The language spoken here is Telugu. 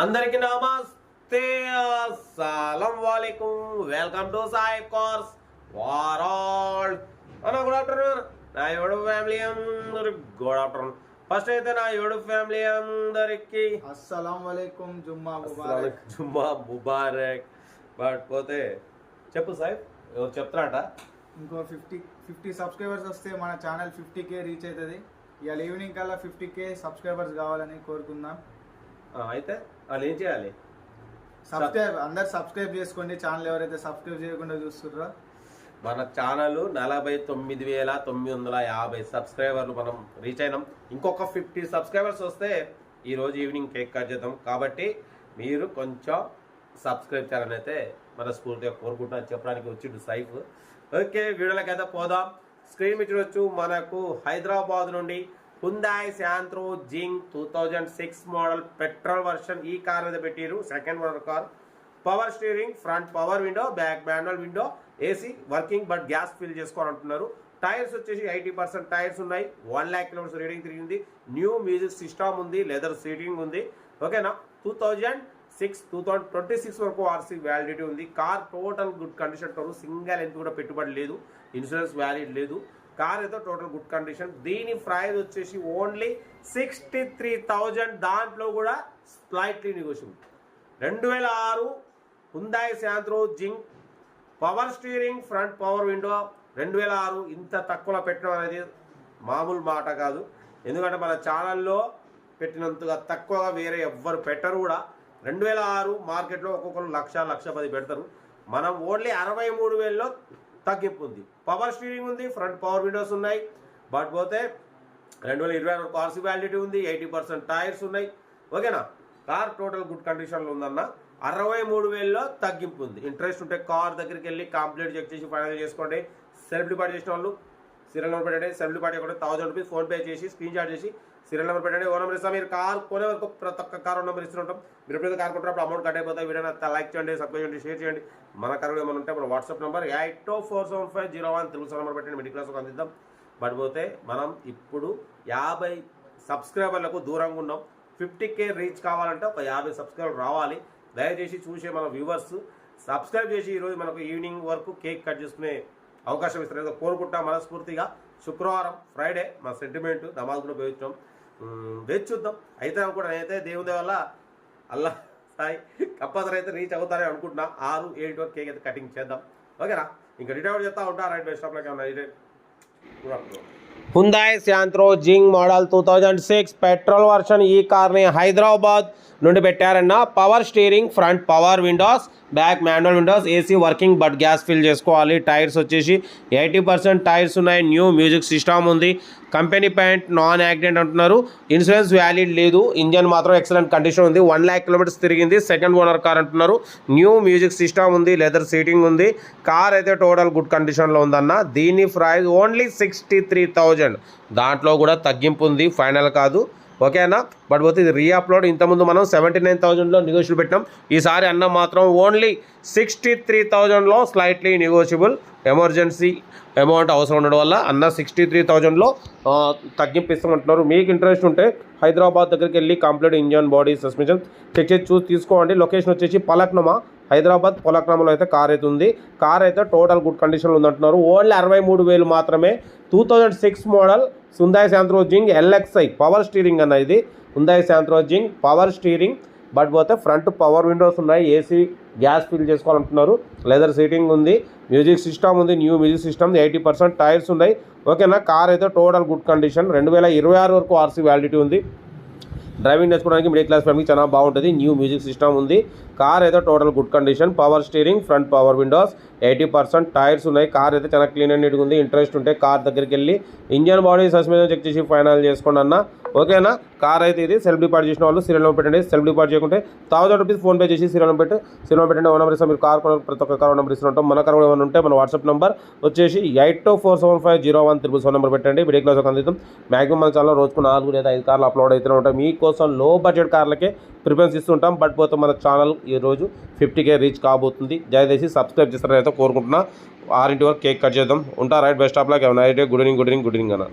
అందరికి నమస్తే అస్సలం వాలేకుం వెల్కమ్ టు సాయి కార్స్ వారాల్ అన్న గుడ్ ఆఫ్టర్నూన్ నా యూట్యూబ్ ఫ్యామిలీ అందరికి గుడ్ ఆఫ్టర్నూన్. ఫస్ట్ అయితే నా యూట్యూబ్ ఫ్యామిలీ అందరికి అస్సలం వాలేకుం జుమ్మా ముబారక్. జుమ్మా ముబారక్. బట్ పోతే చెప్పు సాయి ఎవరు చెప్తారట ఇంకో 50 సబ్స్క్రైబర్స్ వస్తే మన ఛానల్ 50K రీచ్ అవుతుంది. ఇవాళ ఈవినింగ్ కల్లా 50K సబ్స్క్రైబర్స్ కావాలని కోరుకుందాం. అయితే వాళ్ళు ఏం చేయాలి? అందరు సబ్స్క్రైబ్ చేసుకోండి. ఛానల్ ఎవరైతే సబ్స్క్రైబ్ చేయకుండా చూస్తున్నారో మన ఛానల్ 49,950 సబ్స్క్రైబర్లు మనం రీచ్ అయినాం. ఇంకొక 50 సబ్స్క్రైబర్స్ వస్తే ఈరోజు ఈవినింగ్ కేక్ కట్ చేద్దాం. కాబట్టి మీరు కొంచెం సబ్స్క్రైబ్ చేయాలని అయితే మనస్ఫూర్తిగా కోరుకుంటున్నాను చెప్పడానికి వచ్చిండు సైఫ్. ఓకే, వీడియోలకి అయితే పోదాం. స్క్రీన్ మీద చూడొచ్చు, మనకు హైదరాబాద్ నుండి హుందాయ్ Santro Xing 2006 model petrol version ఈ కార్ మీద పెట్టిరు. Second owner car, power steering, front power window, back manual window, AC working but gas fill చేసుకోవాలంటున్నారు. టైర్స్ వచ్చేసి 80% టైర్స్ ఉన్నాయి. 1 lakh కిలోమీటర్స్ రీడింగ్ తిరిగింది. న్యూ మ్యూజిక్ సిస్టమ్ ఉంది, లెదర్ సీటింగ్ ఉంది. ఓకేనా, 2026 వరకు ఆర్సీ వ్యాలిడిటీ ఉంది. Car total good condition. Single ఎంత కూడా పెట్టుబడి లేదు, ఇన్సూరెన్స్ వ్యాలిడ్ లేదు. కార్ అయితే టోటల్ గుడ్ కండిషన్. దీని ప్రైస్ వచ్చేసి ఓన్లీ 63,000. దాంట్లో కూడా slightly negotiable. 2006 Hyundai Santro Xing, power steering, front power window, 2006 ఇంత తక్కువలో పెట్టడం అనేది మామూలు మాట కాదు. ఎందుకంటే మన ఛానల్లో పెట్టినంతగా తక్కువగా వేరే ఎవ్వరు పెట్టరు కూడా. 2006 మార్కెట్లో ఒక్కొక్కరు 1,10,10 పెడతారు. మనం ఓన్లీ 63,000లో తగ్గింపు ఉంది. పవర్ స్టీరింగ్ ఉంది, ఫ్రంట్ పవర్ విండోస్ ఉన్నాయి. బట్ పోతే 2020 వరకు ఆర్సీ వ్యాలిడిటీ ఉంది. 80% టైర్స్ ఉన్నాయి. ఓకేనా, కార్ టోటల్ గుడ్ కండిషన్లో ఉందన్న. 63,000లో తగ్గింపు ఉంది. ఇంట్రెస్ట్ ఉంటే కార్ దగ్గరికి వెళ్ళి కంప్లీట్ చెక్ చేసి ఫైనల్ చేసుకోండి. సెల్ఫ్ డిపాజిట్ చేసిన వాళ్ళు సీరియల్ నెంబర్ పెట్టండి. సెల్ఫ్ డిపాజిట్ చేయకుండా 1000 రూపీస్ ఫోన్పే చేసి స్క్రీన్ షాట్ చేసి సీరియల్ నెంబర్ పెట్టండి. ఓ నెంబర్ ఇస్తాం. మీరు కార్ కొనే వరకు ప్రతి ఒక్క కార్ నెంబర్ ఇస్తుంటాం. మీరు ఎప్పుడైతే కార్ కొంటారప్పుడు అమౌంట్ కట్ అయిపోతాయి. వీడియో లైక్ చేయండి, సబ్స్క్రైబ్ చేయండి, షేర్ చేయండి. మన కార్ ఏమైనా ఉంటే మన వాట్సాప్ నెంబర్ 824750 నెంబర్ పెట్టండి. మిడిల్ క్లాస్ అందిద్దాం. బట్ పోతే మనం ఇప్పుడు 50 సబ్స్క్రైబర్లకు దూరంగా ఉన్నాం. 50K రీచ్ కావాలంటే ఒక 50 సబ్స్క్రైబర్ రావాలి. దయచేసి చూసే మన వ్యూవర్స్ సబ్స్క్రైబ్ చేసి ఈరోజు మనకు ఈవినింగ్ వరకు కేక్ కట్ చేసుకునే అవకాశం ఇస్తారు కోరుకుంటా మనస్ఫూర్తిగా. శుక్రవారం ఫ్రైడే మా సెంటిమెంట్ నమాజ్ కూడా వేయించాం. వేచి చూద్దాం. అయితే కూడా నేనైతే దేవుని వల్ల అల్లా సాయి కంపల్సరీ అయితే రీచ్ అవుతారని అనుకుంటున్నా. 6-7 వరకు కేక్ అయితే కటింగ్ చేద్దాం. ఓకేనా, ఇంకా రిటైర్ చెప్తా ఉంటా. రైట్ బై స్టాప్లోకి ఏమన్నా హుందాయ్ శాంత్రో జింగ్ మోడల్ 2006 పెట్రోల్ వర్షన్ ఈ కార్ని హైదరాబాద్ నుండి పెట్టారన్న. Power steering, front power windows, back manual windows, AC working but gas fill చేసుకోవాలి. టైర్స్ వచ్చేసి 80% టైర్స్ ఉన్నాయి. న్యూ మ్యూజిక్ సిస్టమ్ ఉంది. కంపెనీ ప్యాంట్, నాన్ యాక్సిడెంట్ అంటున్నారు. ఇన్సూరెన్స్ వ్యాలిడ్ లేదు. ఇంజన్ మాత్రం ఎక్సలెంట్ కండిషన్ ఉంది. 1 lakh కిలోమీటర్స్ తిరిగింది. సెకండ్ ఓనర్ కార్ అంటున్నారు. న్యూ మ్యూజిక్ సిస్టమ్ ఉంది, లెదర్ సీటింగ్ ఉంది. కార్ అయితే టోటల్ గుడ్ కండిషన్లో ఉందన్న. దీని ప్రైస్ ఓన్లీ 63,000. దాంట్లో కూడా తగ్గింపు ఉంది, ఫైనల్ కాదు. ఓకేనా, బట్ పోతే ఇది రీఅప్లోడ్. ఇంతకుముందు మనం 79,000లో నెగోషియబుల్ పెట్టాం. ఈసారి అన్న మాత్రం ఓన్లీ 63,000లో స్లైట్లీ నెగోషియబుల్. ఎమర్జెన్సీ అమౌంట్ అవసరం ఉండడం వల్ల అన్న 63,000లో తగ్గింపు ఇస్తామంటున్నారు. మీకు ఇంట్రెస్ట్ ఉంటే హైదరాబాద్ దగ్గరికి వెళ్ళి complete engine, body, suspension check చేసి చూసి తీసుకోండి. లొకేషన్ వచ్చేసి పలక్నమా, హైదరాబాద్ పలక్నమాలో అయితే కార్ అయితే ఉంది. కార్ అయితే టోటల్ గుడ్ కండిషన్లో ఉందంటున్నారు. ఓన్లీ 63,000 మాత్రమే. 2006 మోడల్ హుందాయ్ శాంత్రో జింగ్ LXI పవర్ స్టీరింగ్ అన్న. ఇది Hyundai Santro Xing power steering. But పోతే ఫ్రంట్ పవర్ విండోస్ ఉన్నాయి. ఏసీ గ్యాస్ ఫిల్ చేసుకోవాలంటున్నారు. లెదర్ సీటింగ్ ఉంది. మ్యూజిక్ సిస్టమ్ ఉంది. New music system. 80% టైర్స్ ఉన్నాయి. ఓకేనా, కార్ అయితే టోటల్ గుడ్ కండిషన్. 2026 వరకు ఆర్సీ వ్యాలిడిటీ ఉంది. డ్రైవింగ్ నేర్చుకోవడానికి మిడిల్ క్లాస్ ఫ్యామిలీ చాలా బాగుంటుంది. న్యూ మ్యూజిక్ సిస్టమ్ ఉంది. కార్ అయితే total good condition. Power steering, front power windows, 80% tyres ఉన్నాయి. కార్ అయితే చాలా క్లీన్ అండ్ నీట్గా ఉంది. ఇంట్రెస్ట్ ఉంటే కార్ దగ్గరికి వెళ్ళి ఇంజన్, బాడీ, సస్పెన్షన్ చెక్ చేసి ఫైనల్ చేసుకోండి అన్న. ఓకేనా, కార్ అయితే ఇది సెల్ఫ్ డిపాజిట్ చేసిన వాళ్ళు సీరియల్ నెంబర్ పెట్టండి. సెల్ఫ్ డిపాజిట్ చేయకుంటే 1000 రూపీస్ ఫోన్పే చేసి సీరియల్ నెంబర్ పెట్టండి. ఓ నెంబర్ ఇస్తాం. మీరు కార్ ప్రతి ఒక్క కార్ నెంబర్ ఇస్తుంటాం. మన కార్ ఏమైనా ఉంటే మన వాట్సాప్ నెంబర్ వచ్చేసి 824750 నెంబర్ పెట్టండి. Middle class అందిద్దాం. మ్యాక్సిమం మన ఛానల్లో రోజుకు 4 లేదా 5 కార్లు అప్లోడ్ అవుతూనే ఉంటాయి. మీకోసం లో బడ్జెట్ కార్లకే ప్రిఫరెన్స్ ఇస్తుంటాం. బట్ పోతే మన ఛానల్ ఈరోజు 50K రీచ్ కాబోతుంది. దయచేసి సబ్స్క్రైబ్ చేస్తారని అయితే కోరుకుంటున్నా. 6 వరకు కేక్ కట్ చేద్దాం. ఉంటా. Right best of luck. Night good evening అన్న.